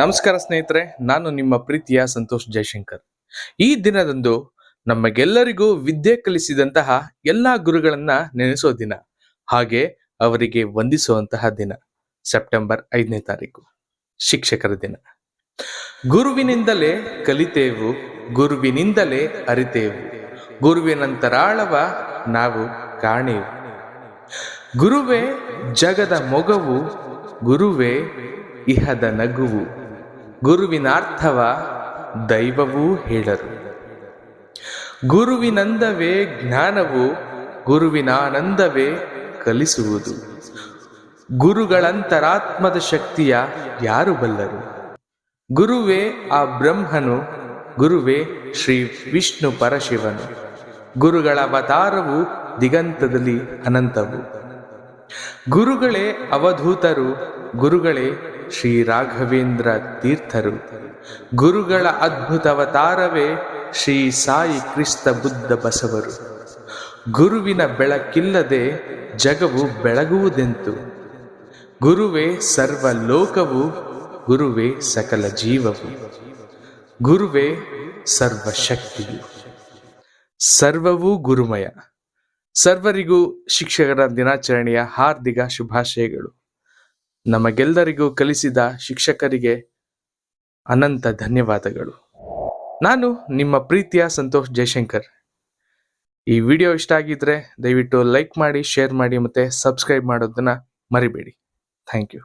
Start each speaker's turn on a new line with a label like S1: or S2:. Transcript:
S1: ನಮಸ್ಕಾರ ಸ್ನೇಹಿತರೆ, ನಾನು ನಿಮ್ಮ ಪ್ರೀತಿಯ ಸಂತೋಷ್ ಜಯಶಂಕರ್. ಈ ದಿನದಂದು ನಮಗೆಲ್ಲರಿಗೂ ವಿದ್ಯೆ ಕಲಿಸಿದಂತಹ ಎಲ್ಲಾ ಗುರುಗಳನ್ನ ನೆನೆಸೋ ದಿನ, ಹಾಗೆ ಅವರಿಗೆ ವಂದಿಸುವಂತಹ ದಿನ. ಸೆಪ್ಟೆಂಬರ್ 5ನೇ ತಾರೀಕು ಶಿಕ್ಷಕರ ದಿನ. ಗುರುವಿನಿಂದಲೇ ಕಲಿತೇವು, ಗುರುವಿನಿಂದಲೇ ಅರಿತೇವು, ಗುರುವಿನಂತರಾಳವ ನಾವು ಕಾಣೆವು. ಗುರುವೇ ಜಗದ ಮೊಗವು, ಗುರುವೇ ಇಹದ ನಗುವು, ಗುರುವಿನಾರ್ಥವ ದೈವವೂ ಹೇಳರು. ಗುರುವಿನಂದವೇ ಜ್ಞಾನವು, ಗುರುವಿನಾನಂದವೇ ಕಲಿಸುವುದು. ಗುರುಗಳಂತರಾತ್ಮದ ಶಕ್ತಿಯ ಯಾರು ಬಲ್ಲರು? ಗುರುವೇ ಆ ಬ್ರಹ್ಮನು, ಗುರುವೇ ಶ್ರೀ ವಿಷ್ಣು ಪರಶಿವನು. ಗುರುಗಳ ಅವತಾರವು ದಿಗಂತದಲ್ಲಿ ಅನಂತವು. ಗುರುಗಳೇ ಅವಧೂತರು, ಗುರುಗಳೇ ಶ್ರೀ ರಾಘವೇಂದ್ರ ತೀರ್ಥರು. ಗುರುಗಳ ಅದ್ಭುತವತಾರವೇ ಶ್ರೀ ಸಾಯಿ ಕ್ರಿಸ್ತ ಬುದ್ಧ ಬಸವರು. ಗುರುವಿನ ಬೆಳಕಿಲ್ಲದೆ ಜಗವು ಬೆಳಗುವುದೆಂತು? ಗುರುವೇ ಸರ್ವ ಲೋಕವು, ಗುರುವೇ ಸಕಲ ಜೀವವು, ಗುರುವೇ ಸರ್ವಶಕ್ತಿಯು. ಸರ್ವವೂ ಗುರುಮಯ. ಸರ್ವರಿಗೂ ಶಿಕ್ಷಕರ ದಿನಾಚರಣೆಯ ಹಾರ್ದಿಕ ಶುಭಾಶಯಗಳು. ನಮಗೆಲ್ಲರಿಗೂ ಕಲಿಸಿದ ಶಿಕ್ಷಕರಿಗೆ ಅನಂತ ಧನ್ಯವಾದಗಳು. ನಾನು ನಿಮ್ಮ ಪ್ರೀತಿಯ ಸಂತೋಷ್ ಜಯಶಂಕರ್. ಈ ವಿಡಿಯೋ ಇಷ್ಟ ಆಗಿದ್ರೆ ದಯವಿಟ್ಟು ಲೈಕ್ ಮಾಡಿ, ಶೇರ್ ಮಾಡಿ, ಮತ್ತೆ ಸಬ್ಸ್ಕ್ರೈಬ್ ಮಾಡೋದನ್ನ ಮರಿಬೇಡಿ. Thank you.